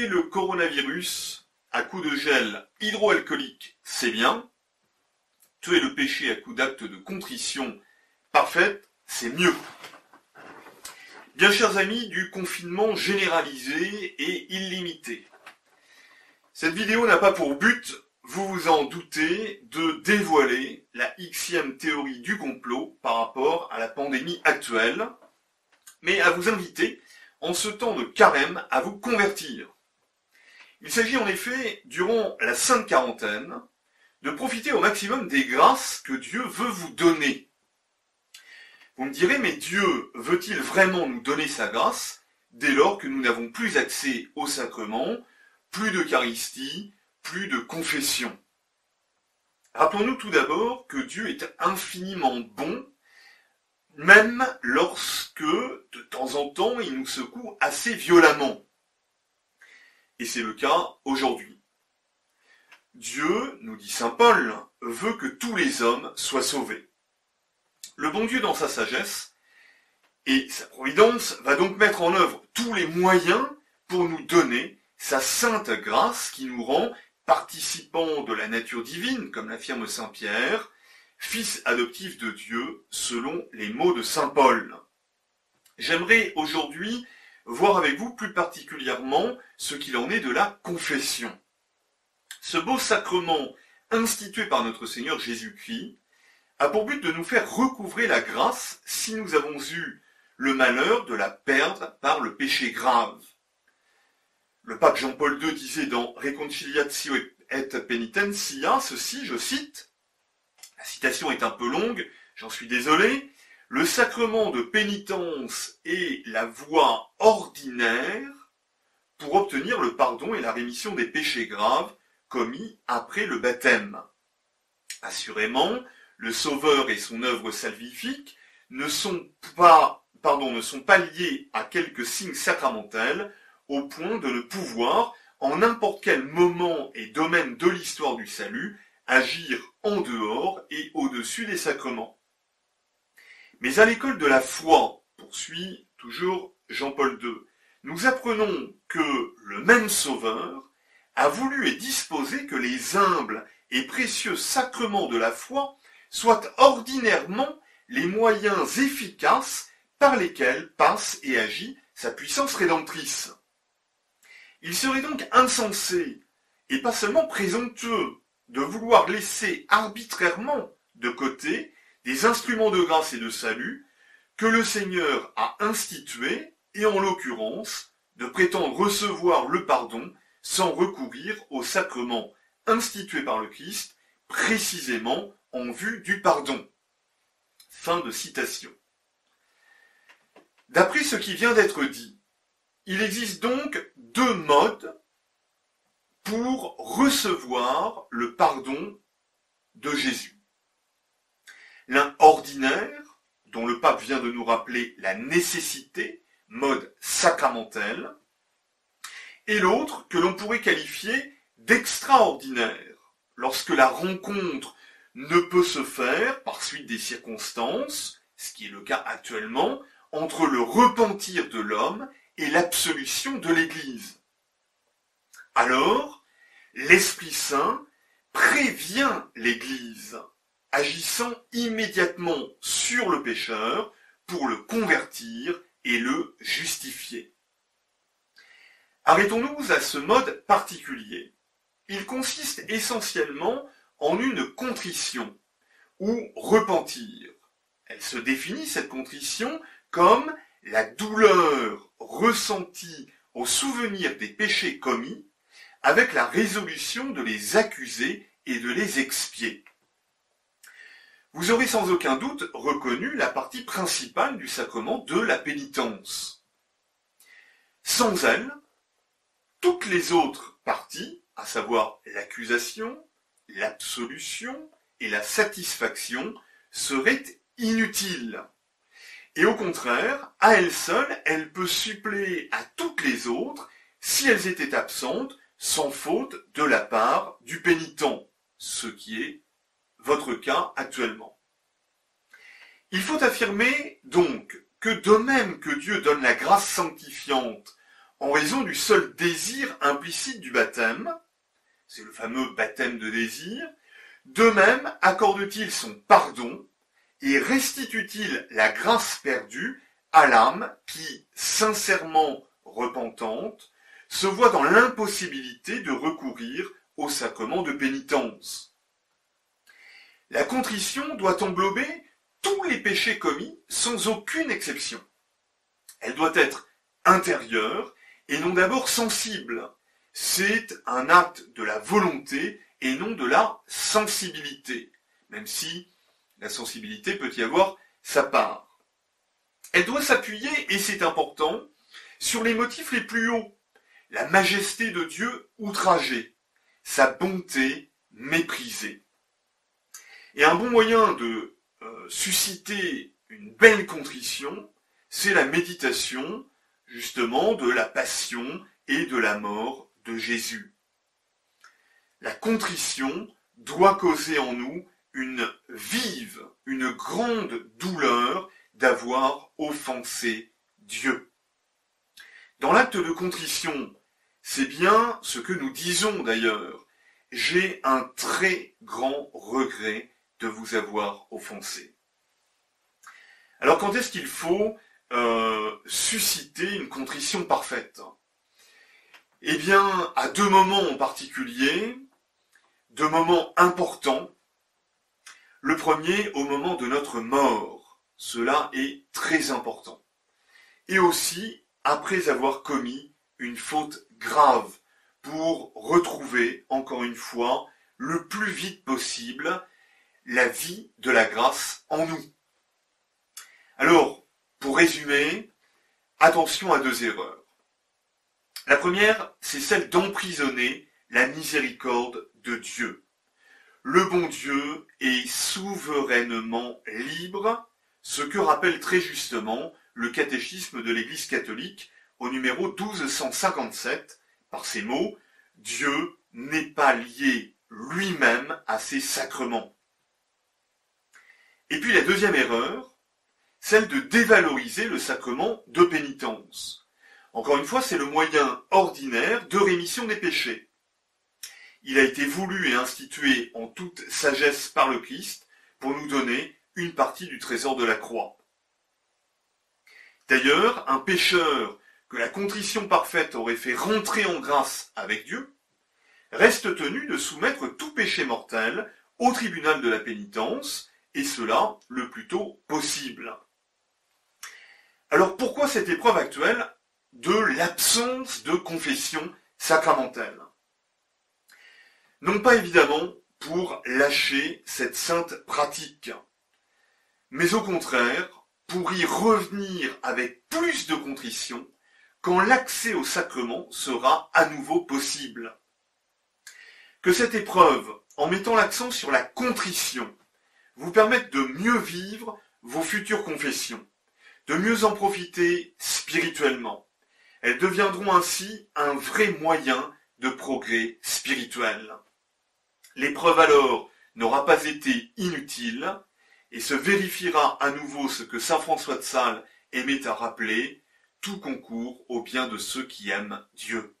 le coronavirus à coups de gel hydroalcoolique, c'est bien. Tuer le péché à coups d'actes de contrition parfaite, c'est mieux. Bien chers amis du confinement généralisé et illimité. Cette vidéo n'a pas pour but, vous vous en doutez, de dévoiler la Xème théorie du complot par rapport à la pandémie actuelle, mais à vous inviter, en ce temps de carême, à vous convertir. Il s'agit en effet, durant la Sainte Quarantaine, de profiter au maximum des grâces que Dieu veut vous donner. Vous me direz, mais Dieu veut-il vraiment nous donner sa grâce dès lors que nous n'avons plus accès au sacrement, plus d'Eucharistie, plus de confession? Rappelons-nous tout d'abord que Dieu est infiniment bon, même lorsque, de temps en temps, il nous secoue assez violemment. Et c'est le cas aujourd'hui. Dieu, nous dit saint Paul, veut que tous les hommes soient sauvés. Le bon Dieu, dans sa sagesse et sa providence, va donc mettre en œuvre tous les moyens pour nous donner sa sainte grâce qui nous rend participants de la nature divine, comme l'affirme saint Pierre, fils adoptif de Dieu, selon les mots de saint Paul. J'aimerais aujourd'hui voir avec vous plus particulièrement ce qu'il en est de la confession. Ce beau sacrement institué par notre Seigneur Jésus-Christ a pour but de nous faire recouvrer la grâce si nous avons eu le malheur de la perdre par le péché grave. Le pape Jean-Paul II disait dans Reconciliatio et Penitentia ceci, je cite, la citation est un peu longue, j'en suis désolé, le sacrement de pénitence est la voie ordinaire pour obtenir le pardon et la rémission des péchés graves commis après le baptême. Assurément, le Sauveur et son œuvre salvifique ne sont pas liés à quelques signes sacramentels au point de ne pouvoir, en n'importe quel moment et domaine de l'histoire du salut, agir en dehors et au-dessus des sacrements. Mais à l'école de la foi, poursuit toujours Jean-Paul II, nous apprenons que le même Sauveur a voulu et disposé que les humbles et précieux sacrements de la foi soient ordinairement les moyens efficaces par lesquels passe et agit sa puissance rédemptrice. Il serait donc insensé, et pas seulement présomptueux, de vouloir laisser arbitrairement de côté des instruments de grâce et de salut que le Seigneur a institués, et en l'occurrence, de prétendre recevoir le pardon sans recourir aux sacrements institués par le Christ, précisément en vue du pardon. Fin de citation. D'après ce qui vient d'être dit, il existe donc deux modes pour recevoir le pardon de Jésus. L'un ordinaire, dont le pape vient de nous rappeler la nécessité, mode sacramentel, et l'autre que l'on pourrait qualifier d'extraordinaire, lorsque la rencontre ne peut se faire par suite des circonstances, ce qui est le cas actuellement, entre le repentir de l'homme et l'absolution de l'Église. Alors, l'Esprit Saint prévient l'Église, agissant immédiatement sur le pécheur pour le convertir et le justifier. Arrêtons-nous à ce mode particulier. Il consiste essentiellement en une contrition, ou repentir. Elle se définit, cette contrition, comme la douleur ressentie au souvenir des péchés commis, avec la résolution de les accuser et de les expier. Vous aurez sans aucun doute reconnu la partie principale du sacrement de la pénitence. Sans elle, toutes les autres parties, à savoir l'accusation, l'absolution et la satisfaction, seraient inutiles. Et au contraire, à elle seule, elle peut suppléer à toutes les autres si elles étaient absentes, sans faute de la part du pénitent, ce qui est votre cas actuellement. Il faut affirmer donc que de même que Dieu donne la grâce sanctifiante en raison du seul désir implicite du baptême, c'est le fameux baptême de désir. De même, accorde-t-il son pardon et restitue-t-il la grâce perdue à l'âme qui, sincèrement repentante, se voit dans l'impossibilité de recourir au sacrement de pénitence. La contrition doit englober tous les péchés commis sans aucune exception. Elle doit être intérieure et non d'abord sensible. C'est un acte de la volonté et non de la sensibilité, même si la sensibilité peut y avoir sa part. Elle doit s'appuyer, et c'est important, sur les motifs les plus hauts, la majesté de Dieu outragée, sa bonté méprisée. Et un bon moyen de susciter une belle contrition, c'est la méditation, justement, de la passion et de la mort de Jésus. La contrition doit causer en nous une vive, une grande douleur d'avoir offensé Dieu. Dans l'acte de contrition, c'est bien ce que nous disons d'ailleurs. J'ai un très grand regret de vous avoir offensé. Alors quand est-ce qu'il faut susciter une contrition parfaite ? Eh bien, à deux moments en particulier, deux moments importants. Le premier, au moment de notre mort. Cela est très important. Et aussi, après avoir commis une faute grave, pour retrouver, encore une fois, le plus vite possible, la vie de la grâce en nous. Alors, pour résumer, attention à deux erreurs. La première, c'est celle d'emprisonner la miséricorde de Dieu. Le bon Dieu est souverainement libre, ce que rappelle très justement le catéchisme de l'Église catholique au numéro 1257, par ces mots, « Dieu n'est pas lié lui-même à ses sacrements ». Et puis la deuxième erreur, celle de dévaloriser le sacrement de pénitence. Encore une fois, c'est le moyen ordinaire de rémission des péchés. Il a été voulu et institué en toute sagesse par le Christ pour nous donner une partie du trésor de la croix. D'ailleurs, un pécheur que la contrition parfaite aurait fait rentrer en grâce avec Dieu, reste tenu de soumettre tout péché mortel au tribunal de la pénitence, et cela le plus tôt possible. Alors pourquoi cette épreuve actuelle de l'absence de confession sacramentelle ? Non pas évidemment pour lâcher cette sainte pratique, mais au contraire pour y revenir avec plus de contrition quand l'accès au sacrement sera à nouveau possible. Que cette épreuve, en mettant l'accent sur la contrition, vous permette de mieux vivre vos futures confessions, de mieux en profiter spirituellement. Elles deviendront ainsi un vrai moyen de progrès spirituel. L'épreuve alors n'aura pas été inutile et se vérifiera à nouveau ce que saint François de Sales aimait à rappeler, tout concourt au bien de ceux qui aiment Dieu.